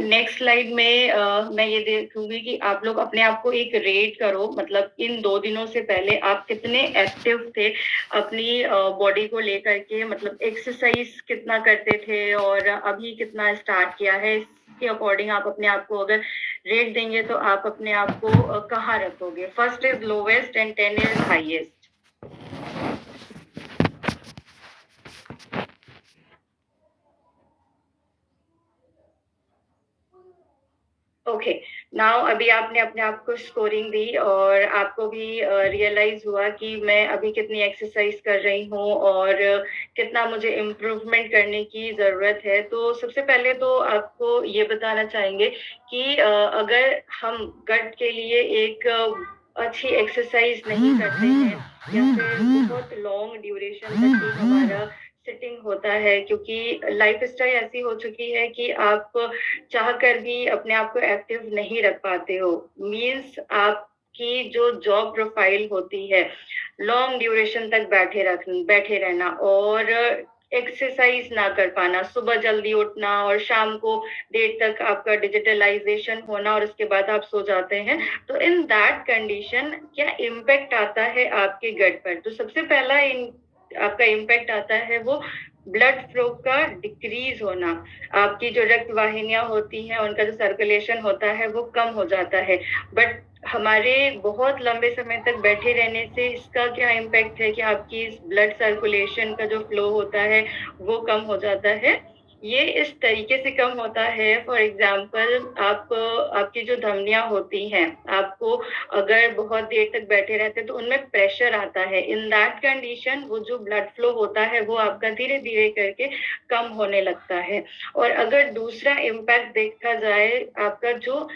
Next slide में मैं ये देखूंगी कि आप लोग अपने आप को एक रेट करो, मतलब इन 2 दिनों से पहले आप कितने एक्टिव थे अपनी बॉडी को लेकर के, मतलब एक्सरसाइज कितना करते थे और अभी कितना स्टार्ट किया है। इसके अकॉर्डिंग आप अपने आप को अगर रेट देंगे तो आप अपने आप को कहाँ रखोगे। First is lowest and 10 is highest. Okay, now अभी आपने अपने आप को स्कोरिंग दी और आपको भी रियलाइज हुआ कि मैं अभी कितनी एक्सरसाइज कर रही हूँ और कितना मुझे इम्प्रूवमेंट करने की ज़रूरत है। तो सबसे पहले तो आपको ये बताना चाहेंगे कि अगर हम गट के लिए एक अच्छी एक्सरसाइज नहीं करते हैं या फिर बहुत लॉन्ग ड्यूरेशन तक ही हमारा सिटिंग होता है, क्योंकि लाइफ स्टाइल ऐसी हो चुकी है कि आप चाह कर भी अपने आप को एक्टिव नहीं रख पाते हो। मीन्स आपकी जो जॉब प्रोफाइल होती है, लॉन्ग ड्यूरेशन तक बैठे रहना और एक्सरसाइज ना कर पाना, सुबह जल्दी उठना और शाम को देर तक आपका डिजिटलाइजेशन होना और उसके बाद आप सो जाते हैं। तो इन दैट कंडीशन क्या इम्पैक्ट आता है आपके गट पर? तो सबसे पहला आपका इम्पैक्ट आता है वो ब्लड फ्लो का डिक्रीज होना। आपकी जो रक्त वाहिनियां होती हैं उनका जो सर्कुलेशन होता है वो कम हो जाता है। बट हमारे बहुत लंबे समय तक बैठे रहने से इसका क्या इम्पैक्ट है कि आपकी ब्लड सर्कुलेशन का जो फ्लो होता है वो कम हो जाता है। ये इस तरीके से कम होता है, फॉर एग्जाम्पल आपकी जो धमनियां होती हैं, आपको अगर बहुत देर तक बैठे रहते हैं तो उनमें प्रेशर आता है। इन दैट कंडीशन वो जो ब्लड फ्लो होता है वो आपका धीरे धीरे करके कम होने लगता है। और अगर दूसरा इम्पैक्ट देखा जाए, आपका जो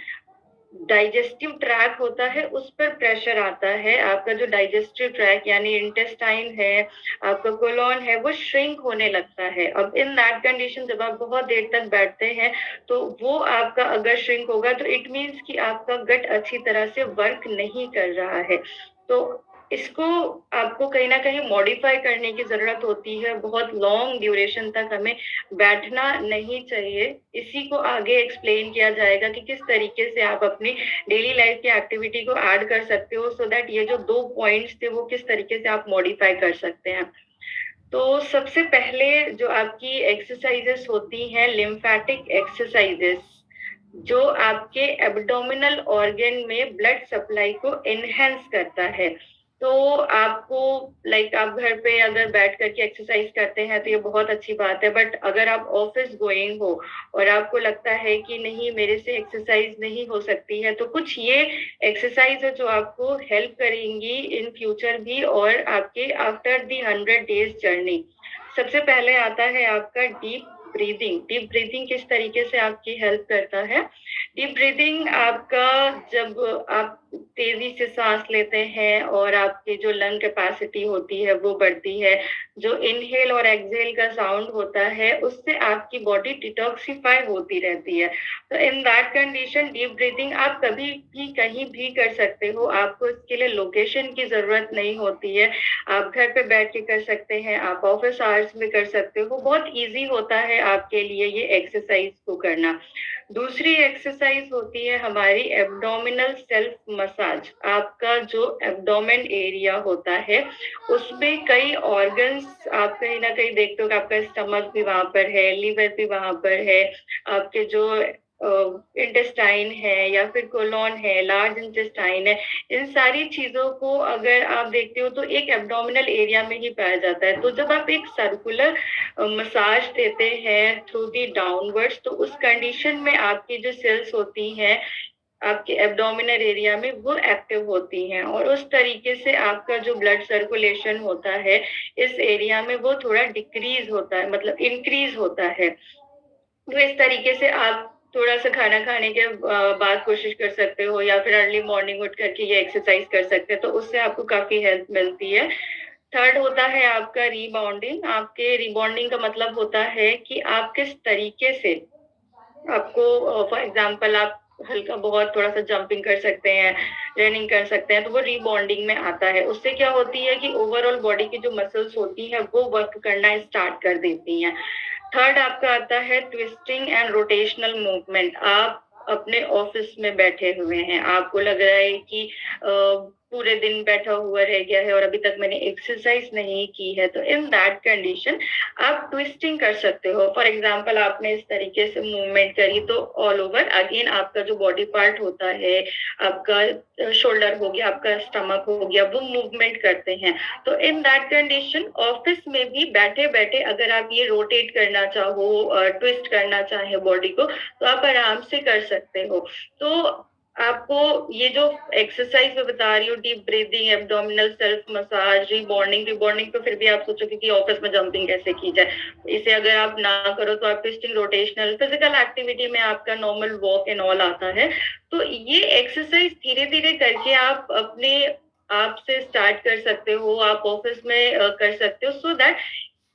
डाइजेस्टिव ट्रैक होता है उस पर प्रेशर आता है। आपका जो डाइजेस्टिव ट्रैक यानी इंटेस्टाइन है, आपका कोलोन है, वो श्रिंक होने लगता है। अब इन दैट कंडीशन जब आप बहुत देर तक बैठते हैं तो वो आपका अगर श्रिंक होगा तो इट मीन्स कि आपका गट अच्छी तरह से वर्क नहीं कर रहा है। तो इसको आपको कहीं ना कहीं मॉडिफाई करने की जरूरत होती है। बहुत लॉन्ग ड्यूरेशन तक हमें बैठना नहीं चाहिए। इसी को आगे एक्सप्लेन किया जाएगा कि किस तरीके से आप अपनी डेली लाइफ की एक्टिविटी को ऐड कर सकते हो, सो दैट ये जो 2 पॉइंट्स थे वो किस तरीके से आप मॉडिफाई कर सकते हैं। तो सबसे पहले जो आपकी एक्सरसाइजेस होती हैं, लिम्फेटिक एक्सरसाइजेस, जो आपके एब्डोमिनल ऑर्गन में ब्लड सप्लाई को एनहेंस करता है। तो आपको आप घर पे अगर बैठ करके एक्सरसाइज करते हैं तो ये बहुत अच्छी बात है। बट अगर आप ऑफिस गोइंग हो और आपको लगता है कि नहीं मेरे से एक्सरसाइज नहीं हो सकती है, तो कुछ ये एक्सरसाइज है जो आपको हेल्प करेंगी इन फ्यूचर भी और आपके आफ्टर दी 100 डेज जर्नी। सबसे पहले आता है आपका डीप ब्रीदिंग। डीप ब्रीदिंग किस तरीके से आपकी हेल्प करता है? डीप ब्रीदिंग आपका, जब आप तेजी से सांस लेते हैं और आपकी जो लंग कैपेसिटी होती है वो बढ़ती है, जो इनहेल और एक्सहेल का साउंड होता है उससे आपकी बॉडी डिटॉक्सिफाई होती रहती है। तो in that condition deep breathing आप कभी भी कहीं भी कर सकते हो। आपको इसके लिए लोकेशन की जरूरत नहीं होती है। आप घर पे बैठ के कर सकते हैं, आप ऑफिस आवर्स में कर सकते हो। बहुत इजी होता है आपके लिए ये एक्सरसाइज को करना। दूसरी एक्सरसाइज होती है हमारी एब्डोमिनल सेल्फ मसाज। आपका जो एब्डोमेन एरिया होता है उसमें कई ऑर्गन्स आप कहीं ना कहीं देखते हो कि आपका स्टमक भी वहां पर है, लीवर भी वहां पर है, आपके जो इंटेस्टाइन है या फिर कोलोन है, लार्ज इंटेस्टाइन है, इन सारी चीजों को अगर आप देखते हो तो एक एब्डोमिनल एरिया में ही पाया जाता है। तो जब आप एक सर्कुलर मसाज देते हैं थ्रू दी डाउनवर्ड्स, तो उस कंडीशन में आपकी जो सेल्स होती हैं आपके एब्डोमिनल एरिया में वो एक्टिव होती हैं और उस तरीके से आपका जो ब्लड सर्कुलेशन होता है इस एरिया में वो थोड़ा डिक्रीज होता है, मतलब इंक्रीज होता है। तो इस तरीके से आप थोड़ा सा खाना खाने के बाद कोशिश कर सकते हो या फिर अर्ली मॉर्निंग उठ करके ये एक्सरसाइज कर सकते हैं, तो उससे आपको काफी हेल्प मिलती है। थर्ड होता है आपका रीबाउंडिंग। आपके रीबाउंडिंग का मतलब होता है कि आप किस तरीके से आपको, फॉर एग्जांपल आप हल्का बहुत थोड़ा सा जंपिंग कर सकते हैं, रनिंग कर सकते हैं, तो वो रीबॉन्डिंग में आता है। उससे क्या होती है कि ओवरऑल बॉडी की जो मसल्स होती हैं वो वर्क करना स्टार्ट कर देती हैं। थर्ड आपका आता है ट्विस्टिंग एंड रोटेशनल मूवमेंट। आप अपने ऑफिस में बैठे हुए हैं, आपको लग रहा है कि पूरे दिन बैठा हुआ रह गया है और अभी तक मैंने एक्सरसाइज नहीं की है, तो इन दैट कंडीशन आप ट्विस्टिंग कर सकते हो। फॉर एग्जाम्पल आपने इस तरीके से मूवमेंट करी तो ऑल ओवर अगेन आपका जो बॉडी पार्ट होता है, आपका शोल्डर हो गया, आपका स्टमक हो गया, वो मूवमेंट करते हैं। तो इन दैट कंडीशन ऑफिस में भी बैठे बैठे अगर आप ये रोटेट करना चाहो, ट्विस्ट करना चाहे बॉडी को, तो आप आराम से कर सकते हो। तो आपको ये जो एक्सरसाइज मैं बता रही हूँ, deep breathing, abdominal self massage, rebonding, rebonding तो फिर भी आप सोचोगे कि ऑफिस में जंपिंग कैसे की जाए, इसे अगर आप ना करो तो आप ट्विस्टिंग, रोटेशनल, फिजिकल एक्टिविटी में आपका नॉर्मल वॉक एंड ऑल आता है। तो ये एक्सरसाइज धीरे धीरे करके आप अपने आप से स्टार्ट कर सकते हो, आप ऑफिस में कर सकते हो, सो दैट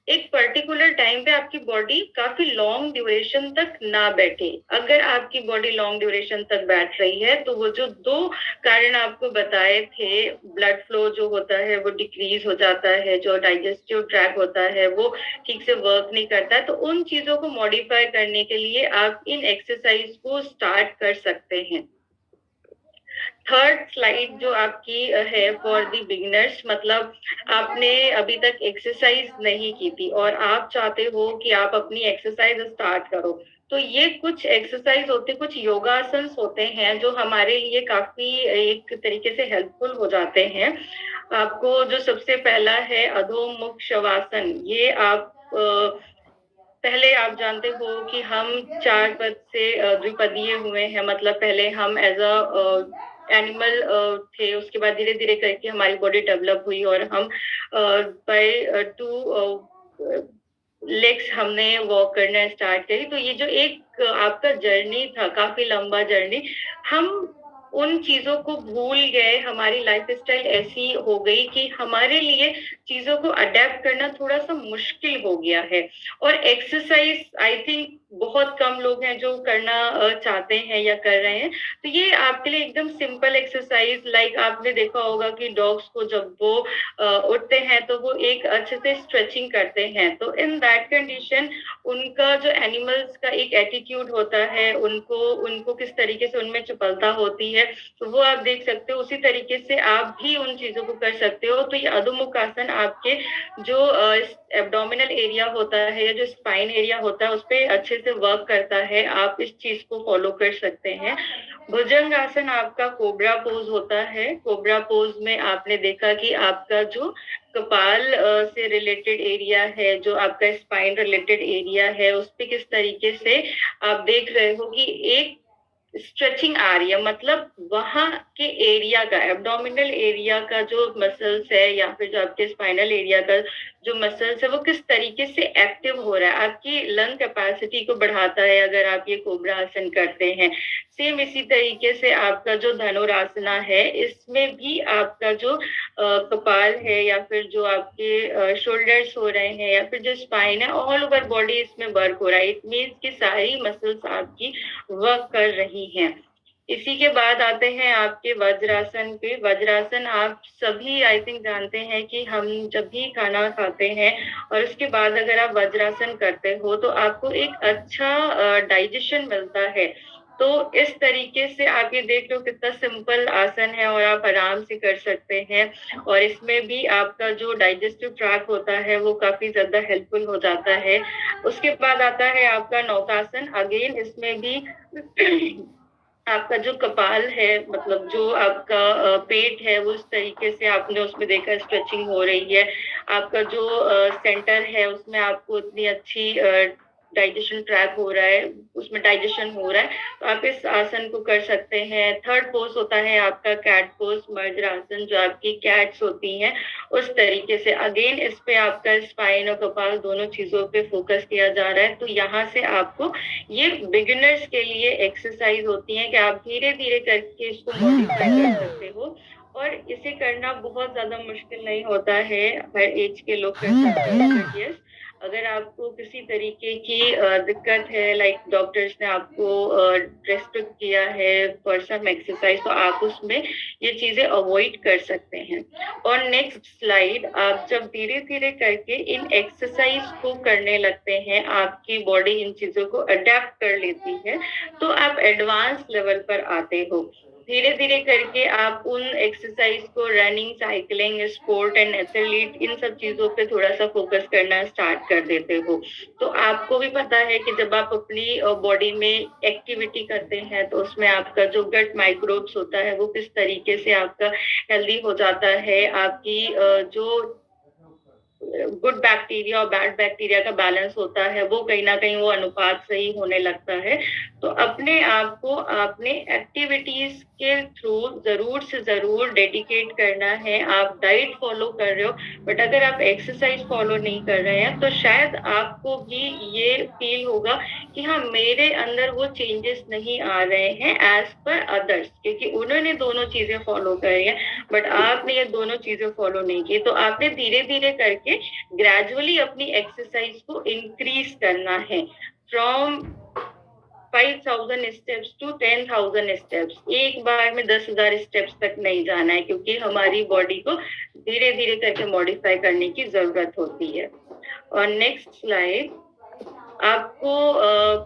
एक पर्टिकुलर टाइम पे आपकी बॉडी काफी लॉन्ग ड्यूरेशन तक ना बैठे। अगर आपकी बॉडी लॉन्ग ड्यूरेशन तक बैठ रही है तो वो जो दो कारण आपको बताए थे, ब्लड फ्लो जो होता है वो डिक्रीज हो जाता है, जो डाइजेस्टिव ट्रैक होता है वो ठीक से वर्क नहीं करता है, तो उन चीजों को मॉडिफाई करने के लिए आप इन एक्सरसाइज को स्टार्ट कर सकते हैं। थर्ड स्लाइड जो आपकी है फॉर द बिगिनर्स, मतलब आपने अभी तक एक्सरसाइज नहीं की थी और आप चाहते हो कि आप अपनी एक्सरसाइज स्टार्ट करो, तो ये कुछ एक्सरसाइज होते, कुछ योगासन होते हैं जो हमारे लिए काफी एक तरीके से हेल्पफुल हो जाते हैं। आपको जो सबसे पहला है अधोमुख शवासन, ये आप पहले आप जानते हो कि हम चार पद से द्विपदीय हुए हैं, मतलब पहले हम एज अ एनिमल थे, उसके बाद धीरे धीरे करके हमारी बॉडी डेवलप हुई और हम बाय टू लेग्स हमने वॉक करना स्टार्ट करी। तो ये जो एक आपका जर्नी था, काफी लंबा जर्नी, हम उन चीजों को भूल गए, हमारी लाइफस्टाइल ऐसी हो गई कि हमारे लिए चीजों को अडेप्ट करना थोड़ा सा मुश्किल हो गया है। और एक्सरसाइज आई थिंक बहुत कम लोग हैं जो करना चाहते हैं या कर रहे हैं। तो ये आपके लिए एकदम सिंपल एक्सरसाइज, लाइक आपने देखा होगा कि डॉग्स को जब वो उठते हैं तो वो एक अच्छे से स्ट्रेचिंग करते हैं, तो इन दैट कंडीशन उनका जो एनिमल्स का एक एटीट्यूड होता है, उनको उनको किस तरीके से उनमें चपलता होती है, तो वो आप देख सकते हो। उसी तरीके से आप भी उन चीजों को कर सकते हो। तो ये अधोमुख आसन आपके जो एब्डोमिनल एरिया होता है या जो स्पाइन एरिया होता है उस पर अच्छे से वर्क करता है, आप इस चीज को फॉलो कर सकते हैं। भुजंग आसन आपका कोबरा पोज होता है। कोबरा पोज में आपने देखा कि आपका जो कपाल से रिलेटेड एरिया है, जो आपका स्पाइन रिलेटेड एरिया है, उस पे किस तरीके से आप देख रहे हो कि एक स्ट्रेचिंग आ रही है, मतलब वहां के एरिया का, एब्डोमिनल एरिया का जो मसल्स है या फिर जो आपके स्पाइनल एरिया का जो मसल्स है वो किस तरीके से एक्टिव हो रहा है, आपकी लंग कैपेसिटी को बढ़ाता है अगर आप ये कोबरा आसन करते हैं। सेम इसी तरीके से आपका जो धनुरासना है, इसमें भी आपका जो कपाल है या फिर जो आपके शोल्डर्स हो रहे हैं या फिर जो स्पाइन है, ऑल ओवर बॉडी इसमें वर्क हो रहा है। इट मीन्स कि सारी मसल्स आपकी वर्क कर रही हैं। इसी के बाद आते हैं आपके वज्रासन पे। वज्रासन आप सभी आई थिंक जानते हैं कि हम जब भी खाना खाते हैं और उसके बाद अगर आप वज्रासन करते हो तो आपको एक अच्छा डाइजेशन मिलता है। तो इस तरीके से आप ये देख लो कितना सिंपल आसन है और आप आराम से कर सकते हैं, और इसमें भी आपका जो डाइजेस्टिव ट्रैक होता है वो काफी ज्यादा हेल्पफुल हो जाता है। उसके बाद आता है आपका नौकासन। अगेन इसमें भी आपका जो कपाल है, मतलब जो आपका पेट है, वो इस तरीके से आपने उसमें देखा स्ट्रेचिंग हो रही है। आपका जो सेंटर है उसमें आपको इतनी अच्छी डाइजेशन ट्रैक हो रहा है, उसमें डाइजेशन हो रहा है, तो आप इस आसन को कर सकते हैं। थर्ड पोज होता है आपका कैट पोज, मर्जर आसन, जो आपकी कैट्स होती हैं उस तरीके से। अगेन इस पे आपका स्पाइन और कपाल दोनों चीजों पे फोकस किया जा रहा है। तो यहाँ से आपको ये बिगिनर्स के लिए एक्सरसाइज होती है कि आप धीरे धीरे करके इसको मॉडिफाई कर सकते हो, और इसे करना बहुत ज्यादा मुश्किल नहीं होता है, हर एज के लोग कर सकते हैं। यस, अगर आपको किसी तरीके की दिक्कत है, लाइक डॉक्टर्स ने आपको रेस्ट्रिक्ट किया है फॉर सम एक्सरसाइज, तो आप उसमें ये चीजें अवॉइड कर सकते हैं। और नेक्स्ट स्लाइड, आप जब धीरे-धीरे करके इन एक्सरसाइज को करने लगते हैं, आपकी बॉडी इन चीज़ों को अडैप्ट कर लेती है, तो आप एडवांस लेवल पर आते हो। धीरे-धीरे करके आप उन एक्सरसाइज को running, cycling, sport and athlete in सब चीज़ों पे थोड़ा-सा फ़ोकस करना स्टार्ट कर देते हो। तो आपको भी पता है कि जब आप अपनी बॉडी में एक्टिविटी करते हैं, तो उसमें आपका जो गट माइक्रोब्स होता है, वो किस तरीके से आपका हेल्दी हो जाता है। आपकी जो गुड बैक्टीरिया और बैड बैक्टीरिया का बैलेंस होता है, वो कहीं न कहीं वो अनुपात सही होने लगता है। तो अपने आप को आपने एक्टिविटीज़ के थ्रू ज़रूर से ज़रूर डेडिकेट करना है। आप डाइट फ़ॉलो कर रहे हो, बट अगर आप एक्सरसाइज़ फ़ॉलो नहीं कर रहे हैं, तो शायद आपको भी ये फ़ील होगा कि हाँ, मेरे अंदर वो चेंजेस नहीं आ रहे हैं एज़ पर अदर्स, क्योंकि उन्होंने दोनों चीज़ें फ़ॉलो करी हैं, बट आपने ये दोनों चीज़ें फ़ॉलो नहीं की। तो आपने धीरे-धीरे करके ग्रेजुअली अपनी एक्सरसाइज को इंक्रीज़ करना है फ्रॉम 5000 स्टेप्स टू 10,000 स्टेप्स। एक बार में 10,000 स्टेप्स तक नहीं जाना है, क्योंकि हमारी बॉडी को धीरे-धीरे करके मॉडिफाई करने की ज़रूरत होती है। और नेक्स्ट स्लाइड, आपको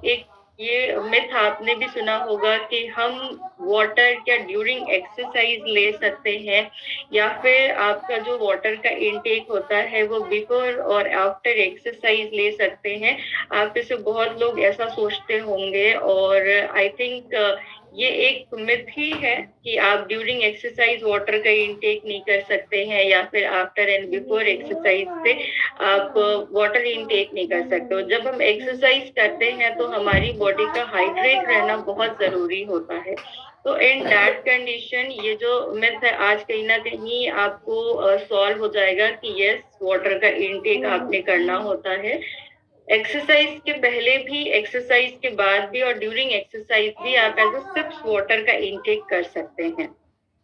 एक ये मिथ आपने भी सुना होगा कि हम वाटर क्या ड्यूरिंग एक्सरसाइज ले सकते हैं, या फिर आपका जो वाटर का इंटेक होता है वो बिफोर और आफ्टर एक्सरसाइज ले सकते हैं। आप में से बहुत लोग ऐसा सोचते होंगे, और आई थिंक ये एक मिथ ही है कि आप ड्यूरिंग एक्सरसाइज वाटर का इंटेक नहीं कर सकते हैं, या फिर आफ्टर एंड बिफोर एक्सरसाइज से आप वाटर इनटेक नहीं कर सकते हो। जब हम एक्सरसाइज करते हैं तो हमारी बॉडी का हाइड्रेट रहना बहुत ज़रूरी होता है। तो इन दैट कंडीशन ये जो मिथ है आज कहीं न कहीं आपको सॉल्व हो जाएगा कि यस, वाटर का इनटेक आपने करना होता है। एक्सरसाइज के पहले भी, एक्सरसाइज के बाद भी और ड्यूरिंग एक्सरसाइज भी आप एज़ अ सिप्स वाटर का इनटेक कर सकते हैं।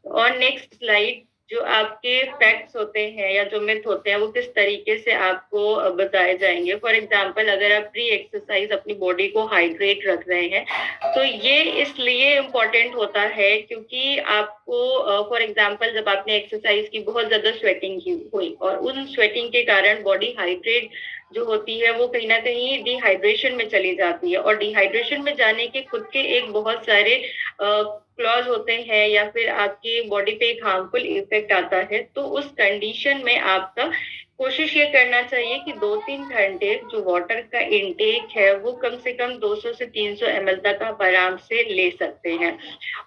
और नेक्स्ट स्लाइड, जो आपके फैक्ट्स होते हैं या जो मिथ होते हैं, वो किस तरीके से आपको बताए जाएँगे। फॉर एग्ज़ाम्पल, अगर आप प्री एक्सरसाइज अपनी बॉडी को हाइड्रेट रख रहे हैं, तो ये इसलिए इम्पोर्टेंट होता है क्योंकि आपको फॉर एग्ज़ाम्पल जब आपने एक्सरसाइज की, बहुत ज़्यादा स्वेटिंग की हुई, और उन स्वेटिंग के कारण बॉडी हाइड्रेट जो होती है वो कहीं न कहीं डिहाइड्रेशन में चली जाती है, और डिहाइड्रेशन में जाने के खुद के एक बहुत सारे क्लॉज़ होते हैं, या फिर आपकी बॉडी पे एक हार्मफुल इफ़ेक्ट आता है। तो उस कंडीशन में आपका कोशिश ये करना चाहिए कि 2-3 घंटे जो वाटर का इंटेक है, वो कम से कम 200 से 300 एमएल तक आप आराम से ले सकते हैं।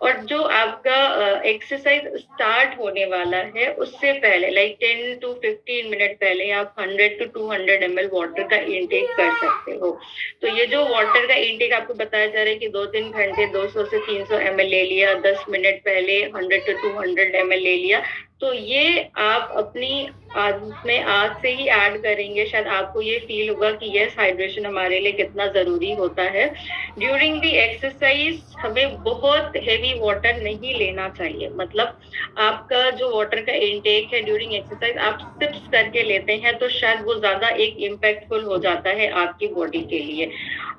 और जो आपका एक्सरसाइज स्टार्ट होने वाला है, उससे पहले लाइक 10 टू 15 मिनट पहले आप 100 टू 200 एमएल वाटर का इंटेक कर सकते हो। तो ये जो वाटर का इंटेक आपको बताया जा रहा है कि 2-3 घंटे 200 से 300 एमएल ले लिया, 10 मिनट पहले 100 टू 200 एमएल ले लिया, तो ये आप अपनी आदत में आज से ही ऐड करेंगे, शायद आपको ये फ़ील होगा कि यस, हाइड्रेशन हमारे लिए कितना ज़रूरी होता है। ड्यूरिंग द एक्सरसाइज हमें बहुत हेवी वाटर नहीं लेना चाहिए, मतलब आपका जो वाटर का इंटेक है ड्यूरिंग एक्सरसाइज आप सिप्स करके लेते हैं, तो शायद वो ज़्यादा एक इम्पैक्टफुल हो जाता है आपकी बॉडी के लिए।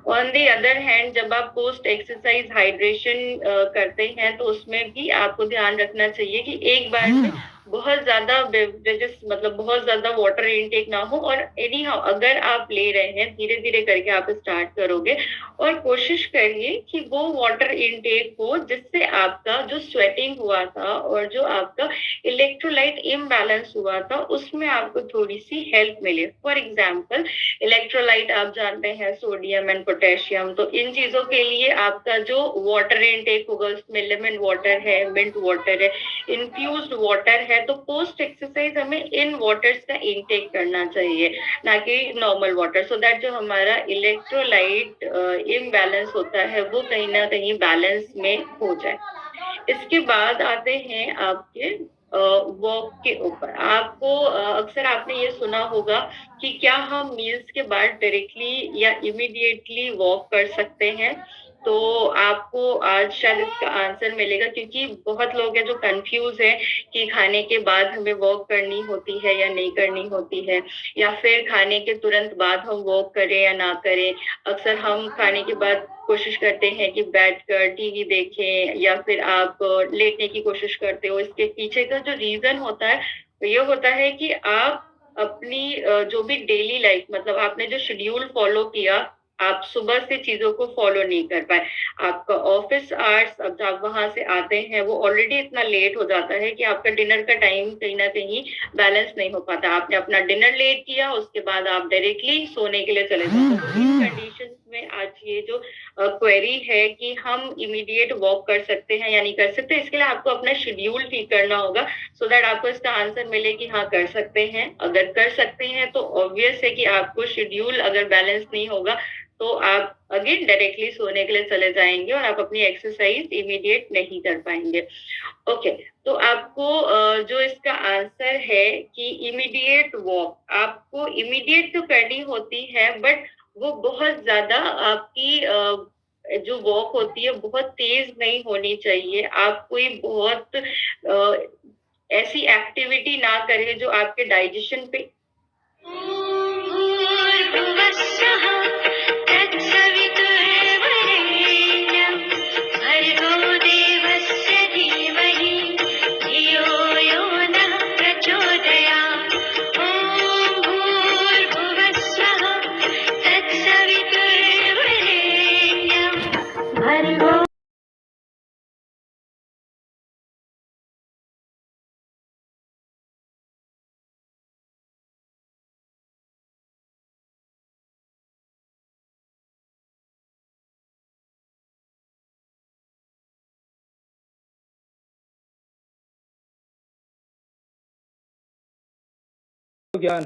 ऑन द अदर हैंड, जब आप पोस्ट एक्सरसाइज हाइड्रेशन करते हैं, तो उसमें भी आपको ध्यान रखना चाहिए कि एक बार में बहुत ज़्यादा बेवरेजेस, मतलब बहुत ज़्यादा वाटर इनटेक ना हो। और एनी हाउ अगर आप ले रहे हैं, धीरे-धीरे करके आप स्टार्ट करोगे, और कोशिश करिए कि वो वाटर इनटेक हो जिससे आपका जो स्वेटिंग हुआ था और जो आपका इलेक्ट्रोलाइट इम्बैलेंस हुआ था, उसमें आपको थोड़ी-सी हेल्प मिले। फॉर एग्ज़ाम्पल, इलेक्ट्रोलाइट आप जानते हैं सोडियम एंड पोटेशियम, तो इन चीज़ों के लिए आपका जो वाटर इनटेक होगा उसमें लेमन वाटर है, मिंट वाटर है, इन्फ्यूज्ड वाटर है। तो पोस्ट एक्सरसाइज हमें इन वाटर्स का इनटेक करना चाहिए, ना कि नॉर्मल वाटर, सो दैट जो हमारा इलेक्ट्रोलाइट इम्बैलेंस होता है वो कहीं न कहीं बैलेंस में हो जाए। इसके बाद आते हैं आपके वॉक के ऊपर। आपको अक्सर आपने ये सुना होगा कि क्या हम मील्स के बाद डायरेक्टली या इमीडिएटली वॉक कर सकते हैं? तो आपको आज शायद इसका आंसर मिलेगा, क्योंकि बहुत लोग हैं जो कंफ्यूज हैं कि खाने के बाद हमें वॉक करनी होती है या नहीं करनी होती है, या फिर खाने के तुरंत बाद हम वॉक करें या ना करें। अक्सर हम खाने के बाद कोशिश करते हैं कि बैठकर टीवी देखें, या फिर आप लेटने की कोशिश करते हो। इसके पीछे का जो रीज़न होता है, वो ये होता है कि आप अपनी जो भी डेली लाइफ, मतलब आपने जो शेड्यूल फ़ॉलो किया, आप सुबह से चीज़ों को फ़ॉलो नहीं कर पाए। आपका ऑफ़िस आवर्स, अब आप वहाँ से आते हैं, वो ऑलरेडी इतना लेट हो जाता है कि आपका डिनर का टाइम कहीं न कहीं बैलेंस नहीं हो पाता। आपने अपना डिनर लेट किया, उसके बाद आप डायरेक्टली सोने के लिए चले जाते हो। तो इन कंडीशंस में आज ये जो क्वेरी है कि हम इमीडिएट वॉक कर सकते हैं या नहीं कर सकते, इसके लिए आपको अपना शेड्यूल ठीक करना होगा, सो दैट आपको इसका आंसर मिले कि हाँ, कर सकते हैं। अगर कर सकते हैं तो ऑब्वियस है कि आपको शेड्यूल अगर बैलेंस नहीं होगा, तो आप अगेन डायरेक्टली सोने के लिए चले जाएँगे और आप अपनी एक्सरसाइज़ इमीडिएट नहीं कर पाएँगे। ओके, तो आपको जो इसका आंसर है कि इमीडिएट वॉक, आपको इमीडिएट तो करनी होती है, बट वो बहुत ज़्यादा आपकी जो वॉक होती है बहुत तेज़ नहीं होनी चाहिए। आप कोई बहुत ऐसी एक्टिविटी ना करें जो आपके डाइजेशन पे भूर्भुवस्सुः तत्सवितुर्वरेण्यं भर्गो देवस्य धीमहि धियो यो नः प्रचोदयात्। ॐ भूर्भुवस्सुः तत्सवितुर्वरेण्यं भर्गो ज्ञान।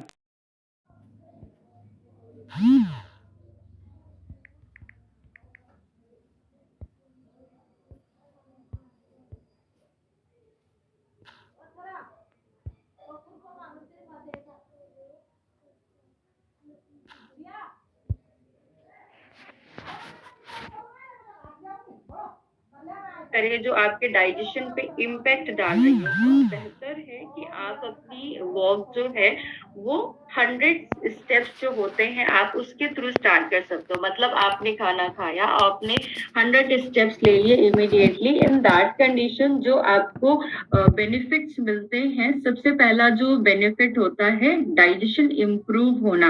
करें जो आपके डाइजेशन पे इम्पैक्ट डाल रही है, तो बेहतर है कि आप अपनी वॉक जो है वो 100 स्टेप्स जो होते हैं आप उसके थ्रू स्टार्ट कर सकते हो। मतलब आपने खाना खाया, आपने 100 स्टेप्स ले लिए इमीडिएटली, इन दैट कंडीशन जो आपको बेनिफिट्स मिलते हैं, सबसे पहला जो बेनिफिट होता है डाइजेशन इम्प्रूव होना।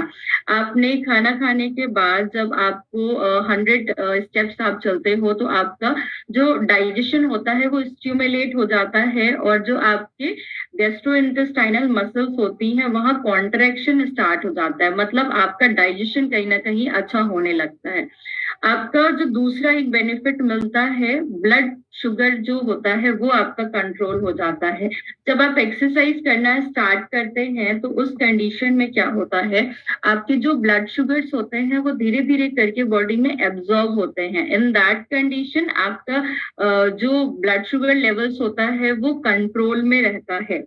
आपने खाना खाने के बाद जब आपको 100 स्टेप्स आप चलते हो, तो आपका जो डाइजेशन होता है वो स्टिमुलेट हो जाता है, और जो आपके गैस्ट्रोइंटेस्टाइनल मसल्स होती हैं वहाँ कॉन्ट्रैक्शन स्टार्ट हो जाता है, मतलब आपका डाइजेशन कहीं ना कहीं अच्छा होने लगता है। आपका जो दूसरा एक बेनिफिट मिलता है, ब्लड शुगर जो होता है वो आपका कंट्रोल हो जाता है। जब आप एक्सरसाइज करना स्टार्ट करते हैं तो उस कंडीशन में क्या होता है, आपके जो ब्लड शुगर्स होते हैं वो धीरे धीरे करके बॉडी में एब्जॉर्ब होते हैं। इन दैट कंडीशन आपका जो ब्लड शुगर लेवल्स होता है वो कंट्रोल में रहता है।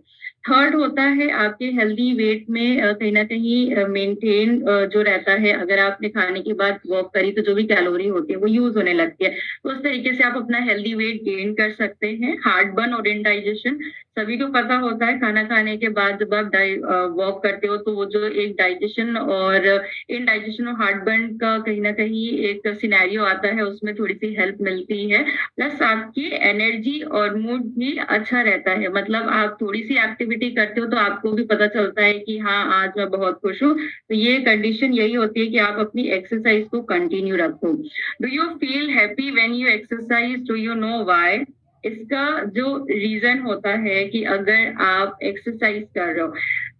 थर्ड होता है आपके हेल्दी वेट में कहीं ना कहीं मेंटेन जो रहता है। अगर आपने खाने के बाद वॉक करी तो जो भी कैलोरी होती है वो यूज होने लगती है, तो उस तरीके से आप अपना हेल्दी वेट गेन कर सकते हैं। हार्ट बर्न और इंडाइजेशन, सभी को पता होता है खाना खाने के बाद जब आप वॉक करते हो तो वो जो एक डाइजेशन और इनडाइजेशन और हार्ट बर्न का कहीं ना कहीं एक सिनेरियो आता है, उसमें थोड़ी सी हेल्प मिलती है। प्लस आपकी एनर्जी और मूड भी अच्छा रहता है। मतलब आप थोड़ी सी एक्टिविटी करते हो तो आपको भी पता चलता है कि हाँ, आज मैं बहुत खुश हूँ। तो ये कंडीशन यही होती है कि आप अपनी एक्सरसाइज को कंटिन्यू रखो। Do you feel happy when you exercise? Do you know why? इसका जो रीजन होता है कि अगर आप एक्सरसाइज कर रहे हो,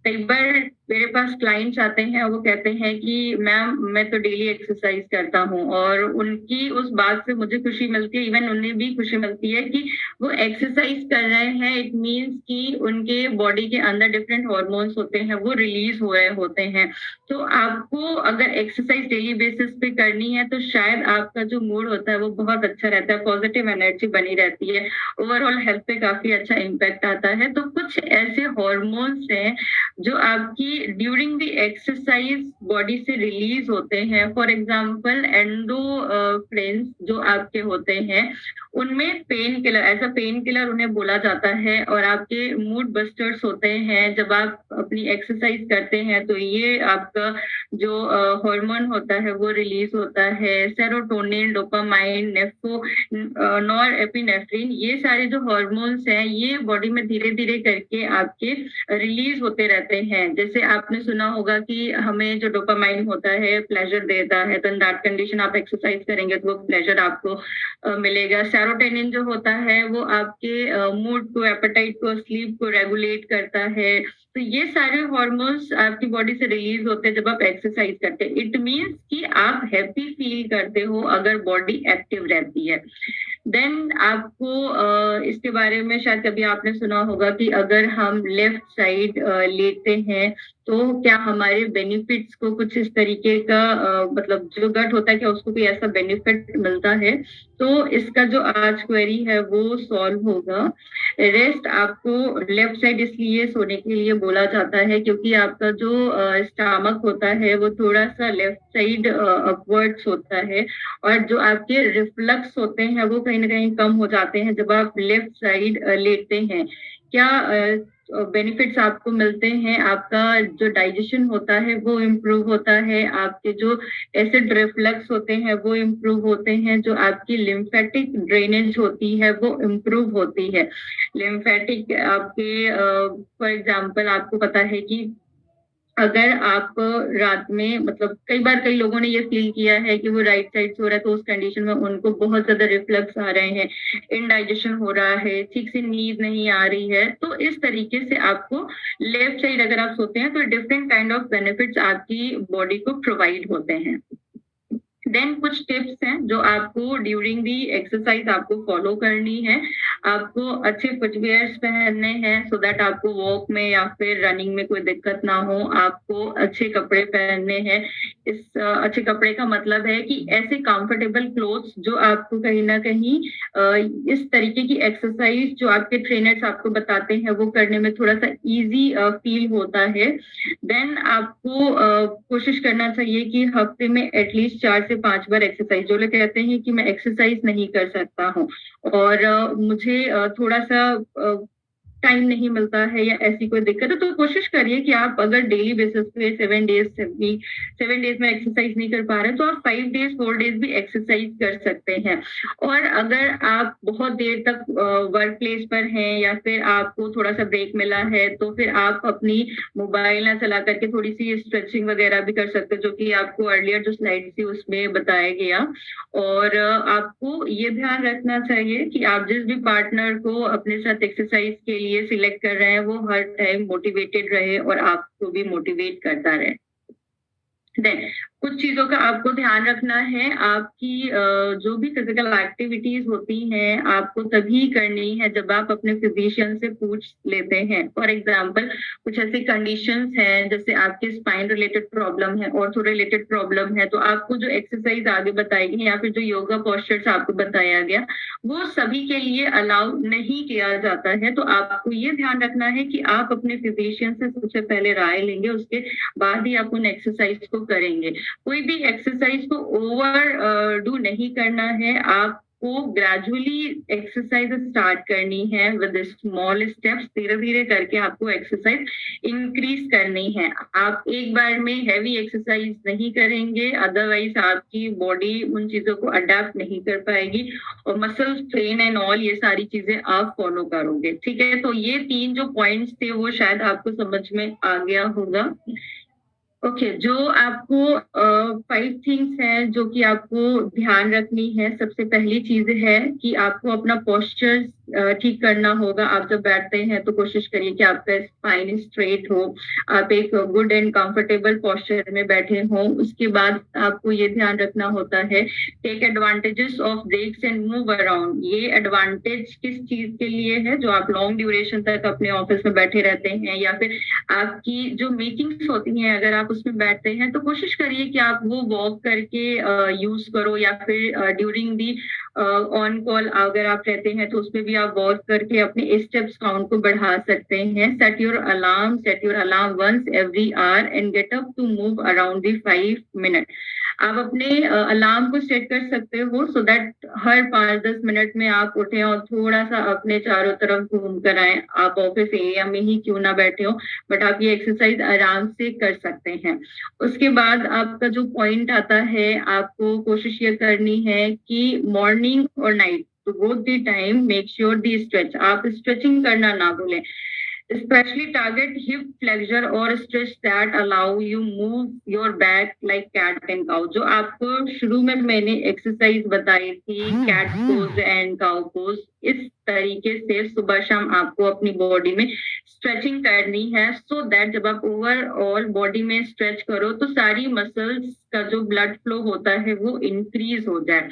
कई बार मेरे पास क्लाइंट्स आते हैं, वो कहते हैं कि मैम मैं तो डेली एक्सरसाइज करता हूँ, और उनकी उस बात से मुझे खुशी मिलती है, इवन उन्हें भी खुशी मिलती है कि वो एक्सरसाइज कर रहे हैं। इट मीन्स कि उनके बॉडी के अंदर डिफरेंट हॉर्मोन्स होते हैं वो रिलीज हो रहे होते हैं। तो आपको अगर एक्सरसाइज डेली बेसिस पे करनी है तो शायद आपका जो मूड होता है वो बहुत अच्छा रहता है, पॉजिटिव एनर्जी बनी रहती है, ओवरऑल हेल्थ पे काफी अच्छा इम्पैक्ट आता है। तो कुछ ऐसे हॉर्मोन्स हैं जो आपकी ड्यूरिंग द एक्सरसाइज बॉडी से रिलीज होते हैं। फॉर एग्जांपल एंडोफ्रेंस जो आपके होते हैं, उनमें पेन किलर, ऐसा पेन किलर उन्हें बोला जाता है, और आपके मूड बस्टर्स होते हैं। जब आप अपनी एक्सरसाइज करते हैं तो ये आपका जो हार्मोन होता है वो रिलीज होता है। सेरोटोनिन, डोपामाइन, नॉर एपिनेफ्रिन, ये सारे जो हार्मोन्स हैं ये बॉडी में धीरे धीरे करके आपके रिलीज होते रहते हैं। जैसे आपने सुना होगा कि हमें जो डोपामाइन होता है प्लेजर देता है, तो इन दैट कंडीशन आप एक्सरसाइज करेंगे तो वो प्लेजर आपको मिलेगा। सेरोटोनिन जो होता है वो आपके मूड को, एपेटाइट को, स्लीप को रेगुलेट करता है। तो ये सारे हॉर्मोन्स आपकी बॉडी से रिलीज होते हैं जब आप एक्सरसाइज करते हैं। इट मीन्स कि आप हैप्पी फील करते हो अगर बॉडी एक्टिव रहती है। देन आपको इसके बारे में शायद कभी आपने सुना होगा कि अगर हम लेफ्ट साइड लेते हैं तो क्या हमारे बेनिफिट्स को कुछ इस तरीके का मतलब जो गट होता है क्या उसको कोई ऐसा बेनिफिट मिलता है। तो इसका जो आज क्वेरी है वो सॉल्व होगा। रेस्ट आपको लेफ्ट साइड इसलिए सोने के लिए बोला जाता है क्योंकि आपका जो स्टमक होता है वो थोड़ा सा लेफ्ट साइड अपवर्ड्स होता है, और जो आपके रिफ्लक्स होते हैं वो कहीं ना कहीं कम हो जाते हैं जब आप लेफ्ट साइड लेते हैं। क्या बेनिफिट्स आपको मिलते हैं? आपका जो डाइजेशन होता है वो इम्प्रूव होता है, आपके जो एसिड रिफ्लक्स होते हैं वो इम्प्रूव होते हैं, जो आपकी लिम्फेटिक ड्रेनेज होती है वो इम्प्रूव होती है। लिम्फेटिक आपके फॉर एग्जांपल आपको पता है कि अगर आप रात में मतलब कई लोगों ने ये फील किया है कि वो राइट साइड सो रहा है तो उस कंडीशन में उनको बहुत ज्यादा रिफ्लक्स आ रहे हैं, इनडाइजेशन हो रहा है, ठीक से नींद नहीं आ रही है। तो इस तरीके से आपको लेफ्ट साइड अगर आप सोते हैं तो डिफरेंट काइंड ऑफ बेनिफिट्स आपकी बॉडी को प्रोवाइड होते हैं। देन कुछ टिप्स हैं जो आपको ड्यूरिंग दी एक्सरसाइज आपको फॉलो करनी है। आपको अच्छे फुटवियर्स पहनने हैं सो दैट आपको वॉक में या फिर रनिंग में कोई दिक्कत ना हो। आपको अच्छे कपड़े पहनने हैं। इस अच्छे कपड़े का मतलब है कि ऐसे कंफर्टेबल क्लोथ्स जो आपको कहीं ना कहीं इस तरीके की एक्सरसाइज जो आपके ट्रेनर्स आपको बताते हैं वो करने में थोड़ा सा इजी फील होता है। देन आपको कोशिश करना चाहिए कि हफ्ते में एटलीस्ट 4 से 5 बार एक्सरसाइज। जो लोग कहते हैं कि मैं एक्सरसाइज नहीं कर सकता हूँ और मुझे थोड़ा सा टाइम नहीं मिलता है या ऐसी कोई दिक्कत है, तो कोशिश करिए कि आप अगर डेली बेसिस पे 7 डेज में एक्सरसाइज नहीं कर पा रहे तो आप 5 डेज 4 डेज भी एक्सरसाइज कर सकते हैं। और अगर आप बहुत देर तक वर्क प्लेस पर हैं या फिर आपको थोड़ा सा ब्रेक मिला है तो फिर आप अपनी मोबाइल ना चला करके थोड़ी सी स्ट्रेचिंग वगैरह भी कर सकते हो, जो कि आपको अर्लियर जो स्लाइड थी उसमें बताया गया। और आपको ये ध्यान रखना चाहिए कि आप जिस भी पार्टनर को अपने साथ एक्सरसाइज के लिए सिलेक्ट कर रहे हैं वो हर टाइम मोटिवेटेड रहे और आपको भी मोटिवेट करता रहे। देन कुछ चीजों का आपको ध्यान रखना है। आपकी जो भी फिजिकल एक्टिविटीज होती हैं आपको तभी करनी है जब आप अपने फिजिशियन से पूछ लेते हैं। फॉर एग्जांपल कुछ ऐसी कंडीशंस हैं जैसे आपके स्पाइन रिलेटेड प्रॉब्लम है, ऑर्थो रिलेटेड प्रॉब्लम है, तो आपको जो एक्सरसाइज आगे बताई गई या फिर जो योगा पोस्चर्स आपको बताया गया वो सभी के लिए अलाउ नहीं किया जाता है। तो आपको ये ध्यान रखना है कि आप अपने फिजिशियन से सबसे पहले राय लेंगे, उसके बाद ही आप उन एक्सरसाइज को करेंगे। कोई भी एक्सरसाइज को ओवर डू नहीं करना है। आपको ग्रेजुअली एक्सरसाइज स्टार्ट करनी है विद स्मॉल स्टेप्स। धीरे धीरे करके आपको एक्सरसाइज इंक्रीज करनी है। आप एक बार में हैवी एक्सरसाइज नहीं करेंगे, अदरवाइज आपकी बॉडी उन चीजों को अडेप्ट नहीं कर पाएगी और मसल स्ट्रेन एंड ऑल ये सारी चीजें आप फॉलो करोगे। ठीक है, तो ये 3 जो पॉइंट्स थे वो शायद आपको समझ में आ गया होगा। ओके, जो आपको 5 थिंग्स हैं जो कि आपको ध्यान रखनी है। सबसे पहली चीज है कि आपको अपना पोस्चर ठीक करना होगा। आप जब बैठते हैं तो कोशिश करिए कि आपका स्पाइन स्ट्रेट हो, आप एक गुड एंड कंफर्टेबल पोस्चर में बैठे हों। उसके बाद आपको ये ध्यान रखना होता है, take advantages of breaks and move around. ये एडवांटेज किस चीज के लिए है? जो आप लॉन्ग ड्यूरेशन तक अपने ऑफिस में बैठे रहते हैं या फिर आपकी जो मीटिंग्स होती हैं, अगर आप आप उसमें बैठते हैं तो कोशिश करिए कि आप वो वॉक करके यूज करो, या फिर ड्यूरिंग दी ऑन कॉल अगर आप रहते हैं तो उसमें भी आप वॉक करके अपने स्टेप्स काउंट को बढ़ा सकते हैं। Set your alarm once every hour and get up to move around the 5 minute. आप अपने अलार्म को सेट कर सकते हो सो दैट हर 5-10 मिनट में आप उठे और थोड़ा सा अपने चारों तरफ घूम कर आए। आप ऑफिस एरिया में ही क्यों ना बैठे हो, बट आप ये एक्सरसाइज आराम से कर सकते हैं। उसके बाद आपका जो पॉइंट आता है, आपको कोशिश ये करनी है कि मॉर्निंग और नाइट तो both the time make sure the stretch, आप स्ट्रेचिंग करना ना भूलें। Especially target hip flexor or stretch that allow you move your back like cat and cow। जो आपको शुरू में मैंने एक्सरसाइज बताई थी cat pose and cow pose, इस तरीके से सुबह शाम आपको अपनी बॉडी में स्ट्रेचिंग करनी है सो दैट जब आप ओवरऑल बॉडी में स्ट्रेच करो तो सारी मसल्स का जो ब्लड फ्लो होता है वो इंक्रीज हो जाए।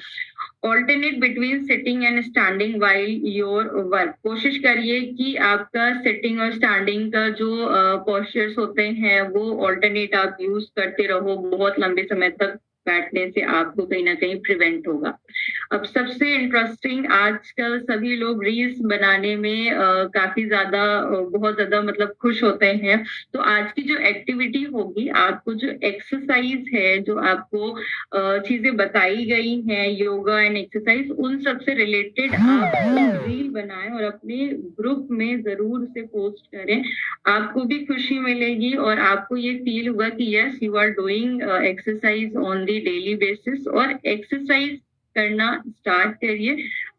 Alternate between sitting and standing while your work, कोशिश करिए कि आपका सिटिंग और स्टैंडिंग का जो पोस्चर्स होते हैं वो ऑल्टरनेट आप यूज करते रहो। बहुत लंबे समय तक बैठने से आपको कहीं ना कहीं प्रिवेंट होगा। अब सबसे इंटरेस्टिंग, आजकल सभी लोग रील्स बनाने में काफी ज्यादा बहुत ज्यादा मतलब खुश होते हैं। तो आज की जो एक्टिविटी होगी, आपको जो एक्सरसाइज है, जो आपको चीजें बताई गई हैं योगा एंड एक्सरसाइज, उन सब से रिलेटेड आप रील बनाएं और अपने ग्रुप में जरूर से पोस्ट करें। आपको भी खुशी मिलेगी और आपको ये फील होगा कि yes you are doing exercise on the daily basis. और एक्सरसाइज करना स्टार्ट करिए,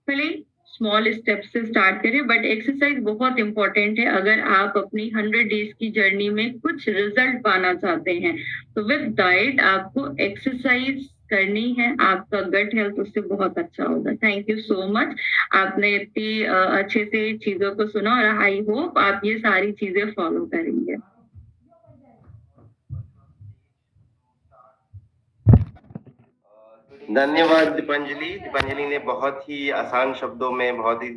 भले स्मॉल स्टेप से स्टार्ट करें, बट एक्सरसाइज बहुत इंपॉर्टेंट है अगर आप अपनी 100 डेज की जर्नी में कुछ रिजल्ट पाना चाहते हैं। तो विद डाइट आपको एक्सरसाइज करनी है, आपका गट हेल्थ उससे बहुत अच्छा होगा। थैंक यू सो मच, आपने इतनी अच्छे से चीजों को सुना और आई होप आप ये सारी चीजें फॉलो करेंगे। धन्यवाद दीपांजलि। दीपांजलि ने बहुत ही आसान शब्दों में बहुत ही